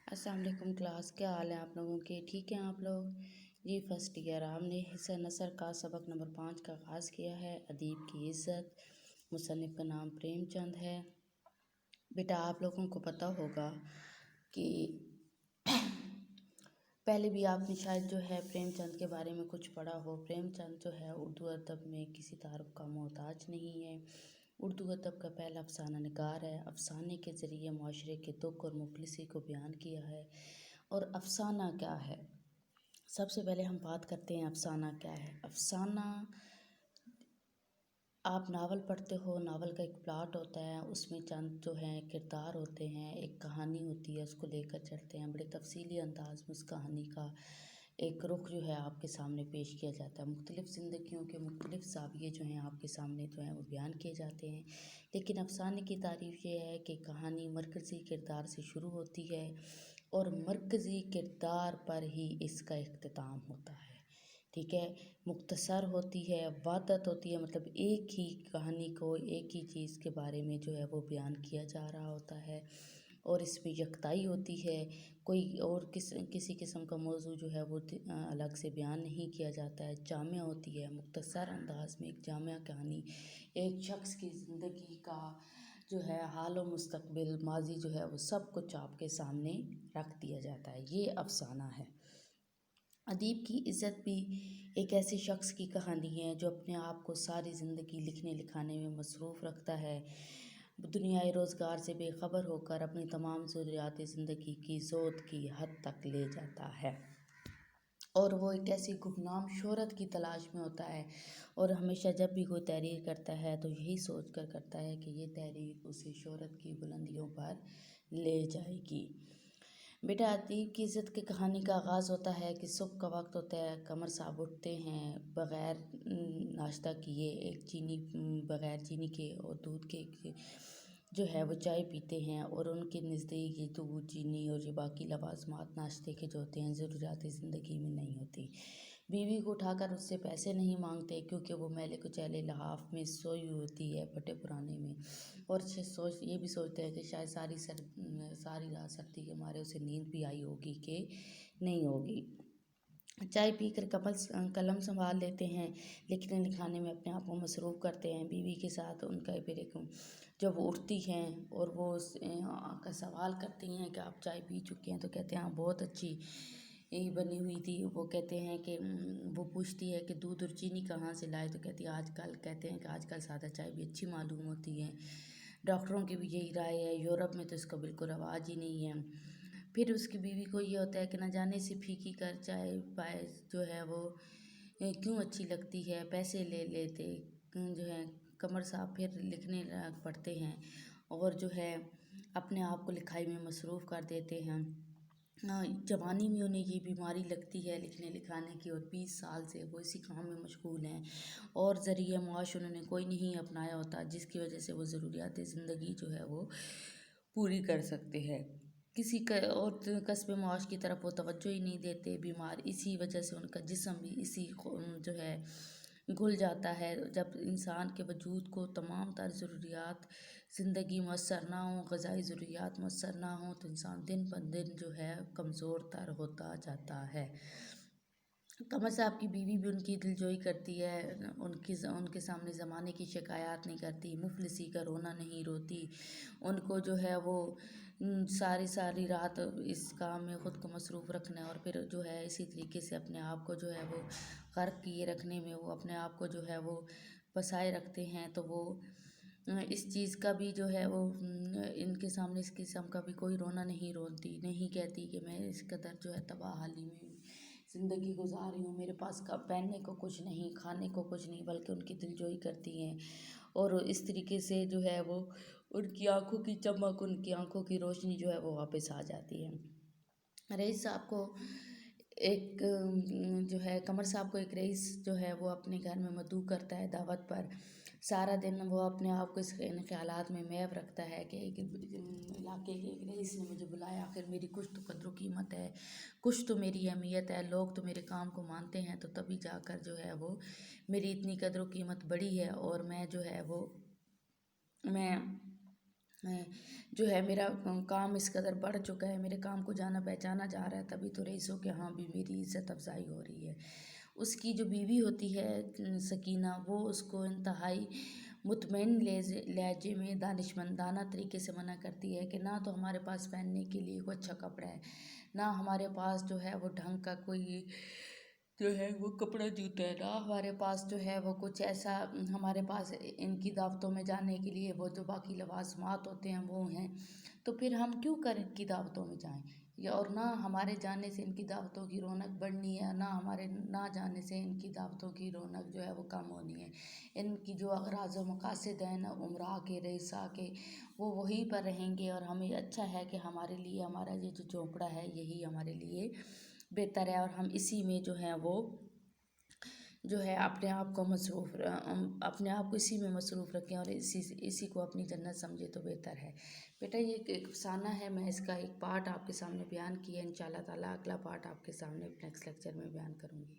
السلام علیکم کلاس، کیا حال ہے آپ لوگوں کے؟ ٹھیک ہیں آپ لوگ؟ جی فرسٹ ایئر ہم نے حصہ نثر کا سبق نمبر 5 کا آغاز کیا ہے۔ ادیب کی عزت، مصنف کا نام پریم چند ہے۔ بیٹا آپ لوگوں کو پتہ ہوگا کہ پہلے بھی آپ نے شاید جو ہے پریم چند کے بارے میں کچھ پڑھا ہو۔ پریم چند جو ہے اردو ادب میں کسی تعارف کا محتاج نہیں ہے۔ اردو ادب کا پہلا افسانہ نگار ہے۔ افسانے کے ذریعے معاشرے کے دکھ اور مفلسی کو بیان کیا ہے۔ اور افسانہ کیا ہے؟ سب سے پہلے ہم بات کرتے ہیں افسانہ کیا ہے۔ افسانہ، آپ ناول پڑھتے ہو، ناول کا ایک پلاٹ ہوتا ہے، اس میں چند جو ہیں کردار ہوتے ہیں، ایک کہانی ہوتی ہے، اس کو لے کر چلتے ہیں، بڑے تفصیلی انداز میں اس کہانی کا ایک رخ جو ہے آپ کے سامنے پیش کیا جاتا ہے۔ مختلف زندگیوں کے مختلف زاویے جو ہیں آپ کے سامنے جو ہیں وہ بیان کیے جاتے ہیں۔ لیکن افسانے کی تعریف یہ ہے کہ کہانی مرکزی کردار سے شروع ہوتی ہے اور مرکزی کردار پر ہی اس کا اختتام ہوتا ہے۔ ٹھیک ہے، مختصر ہوتی ہے، وحدت ہوتی ہے، مطلب ایک ہی کہانی کو ایک ہی چیز کے بارے میں جو ہے وہ بیان کیا جا رہا ہوتا ہے، اور اس میں یکتائی ہوتی ہے۔ کوئی اور کسی قسم کا موضوع جو ہے وہ الگ سے بیان نہیں کیا جاتا ہے، جامع ہوتی ہے، مختصر انداز میں ایک جامع کہانی ایک شخص کی زندگی کا جو ہے حال و مستقبل، ماضی جو ہے وہ سب کچھ آپ کے سامنے رکھ دیا جاتا ہے۔ یہ افسانہ ہے۔ ادیب کی عزت بھی ایک ایسے شخص کی کہانی ہے جو اپنے آپ کو ساری زندگی لکھنے لکھانے میں مصروف رکھتا ہے، دنیائے روزگار سے بے خبر ہو کر اپنی تمام ضروریات زندگی کی زود کی حد تک لے جاتا ہے، اور وہ ایک ایسی گمنام شہرت کی تلاش میں ہوتا ہے، اور ہمیشہ جب بھی کوئی تحریر کرتا ہے تو یہی سوچ کر کرتا ہے کہ یہ تحریر اسے شہرت کی بلندیوں پر لے جائے گی۔ بیٹا ادیب کی عزت کی کہانی کا آغاز ہوتا ہے کہ صبح کا وقت ہوتا ہے، قمر صاحب اٹھتے ہیں بغیر ناشتہ کیے، بغیر چینی کے اور دودھ کے جو ہے وہ چائے پیتے ہیں، اور ان کے نزدیک یہ دودھ، چینی اور یہ باقی لوازمات ناشتے کے جو ہوتے ہیں ضروریات زندگی میں نہیں ہوتی۔ بیوی کو اٹھا کر اس سے پیسے نہیں مانگتے کیونکہ وہ میلے کچیلے لحاف میں سوئی ہوتی ہے پٹے پرانے میں، اور یہ بھی سوچتے ہیں کہ شاید ساری رات سردی کے مارے اسے نیند بھی آئی ہوگی کہ نہیں ہوگی۔ چائے پی کر قلم سنبھال لیتے ہیں، لکھنے لکھانے میں اپنے آپ کو مصروف کرتے ہیں۔ بیوی کے ساتھ ان کا پھر ایک جب وہ اٹھتی ہیں اور وہ کا سوال کرتی ہیں کہ آپ چائے پی چکے ہیں، تو کہتے ہیں ہاں بہت اچھی بنی ہوئی تھی۔ وہ کہتے ہیں کہ وہ پوچھتی ہے کہ دودھ اور چینی کہاں سے لائے، تو کہتے ہیں کہ آج کل سادہ چائے بھی اچھی معلوم ہوتی ہے۔ ڈاکٹروں کی بھی یہی رائے ہے، یورپ میں تو اس کا بالکل رواج ہی نہیں ہے۔ پھر اس کی بیوی کو یہ ہوتا ہے کہ نہ جانے سے پھیکی کر چائے پائے جو ہے وہ کیوں اچھی لگتی ہے، پیسے لے لیتے جو ہے۔ قمر صاحب پھر لکھنے لگ پڑتے ہیں اور جو ہے اپنے آپ کو لکھائی میں مصروف کر دیتے ہیں۔ جوانی میں انہیں یہ بیماری لگتی ہے لکھنے لکھانے کی، اور 20 سال سے وہ اسی کام میں مشغول ہیں، اور ذریعہ معاش انہوں نے کوئی نہیں اپنایا ہوتا جس کی وجہ سے وہ ضروریات زندگی جو ہے وہ پوری کر سکتے ہیں۔ کسی کا اور کسب معاش کی طرف وہ توجہ ہی نہیں دیتے، بیمار اسی وجہ سے ان کا جسم بھی اسی جو ہے گھل جاتا ہے۔ جب انسان کے وجود کو تمام تر ضروریات زندگی میسر نہ ہوں، غذائی ضروریات میسر نہ ہوں، تو انسان دن بہ دن جو ہے کمزور تر ہوتا جاتا ہے۔ قمر صاحب کی بیوی بھی ان کی دلجوئی کرتی ہے، ان کے سامنے زمانے کی شکایات نہیں کرتی، مفلسی کا رونا نہیں روتی، ان کو جو ہے وہ ساری رات اس کام میں خود کو مصروف رکھنا ہے، اور پھر جو ہے اسی طریقے سے اپنے آپ کو جو ہے وہ غرق کیے رکھنے میں وہ اپنے آپ کو جو ہے وہ پسائے رکھتے ہیں۔ تو وہ اس چیز کا بھی جو ہے وہ ان کے سامنے اس قسم کا بھی کوئی رونا نہیں رونتی، نہیں کہتی کہ میں اس قدر جو ہے تباہ حالی میں زندگی گزار رہی ہوں، میرے پاس پہننے کو کچھ نہیں، کھانے کو کچھ نہیں، بلکہ ان کی دلجوئی کرتی ہیں، اور اس طریقے سے جو ہے وہ ان کی آنکھوں کی چمک، ان کی آنکھوں کی روشنی جو ہے وہ واپس آ جاتی ہے۔ رئیس صاحب کو ایک جو ہے قمر صاحب کو ایک رئیس جو ہے وہ اپنے گھر میں مدعو کرتا ہے دعوت پر۔ سارا دن وہ اپنے آپ کو ان خیالات میں محو رکھتا ہے کہ ایک علاقے کے ایک رئیس نے مجھے بلایا، آخر میری کچھ تو قدر و قیمت ہے، کچھ تو میری اہمیت ہے، لوگ تو میرے کام کو مانتے ہیں، تو تبھی جا کر جو ہے وہ میری اتنی قدر و قیمت بڑھی ہے، اور میں جو ہے وہ جو ہے میرا کام اس قدر بڑھ چکا ہے، میرے کام کو جانا پہچانا جا رہا ہے، تبھی تو رئیسوں کے ہاں بھی میری عزت افزائی ہو رہی ہے۔ اس کی جو بیوی ہوتی ہے سکینہ، وہ اس کو انتہائی مطمئن لہجے میں دانشمندانہ طریقے سے منع کرتی ہے کہ نہ تو ہمارے پاس پہننے کے لیے کوئی اچھا کپڑا ہے، نہ ہمارے پاس جو ہے وہ ڈھنگ کا کوئی جو ہے وہ کپڑا جوتا ہے، نہ ہمارے پاس جو ہے وہ کچھ ایسا، ہمارے پاس ان کی دعوتوں میں جانے کے لیے وہ جو باقی لوازمات ہوتے ہیں وہ ہیں، تو پھر ہم کیوں کر ان کی دعوتوں میں جائیں؟ یا اور نہ ہمارے جانے سے ان کی دعوتوں کی رونق بڑھنی ہے، نہ ہمارے نہ جانے سے ان کی دعوتوں کی رونق جو ہے وہ کم ہونی ہے۔ ان کی جو اغراض و مقاصد ہیں نا عمرا کے رئیسا کے، وہ وہیں پر رہیں گے، اور ہمیں اچھا ہے کہ ہمارے لیے ہمارا یہ جو جھونپڑا ہے یہی ہمارے لیے بہتر ہے، اور ہم اسی میں جو ہے وہ جو ہے اپنے آپ کو اپنے آپ کو اسی میں مصروف رکھیں، اور اسی کو اپنی جنت سمجھے تو بہتر ہے۔ بیٹا یہ ایک افسانہ ہے، میں اس کا ایک پارٹ آپ کے سامنے بیان کیا، انشاءاللہ تعالیٰ اگلا پارٹ آپ کے سامنے نیکسٹ لیکچر میں بیان کروں گی۔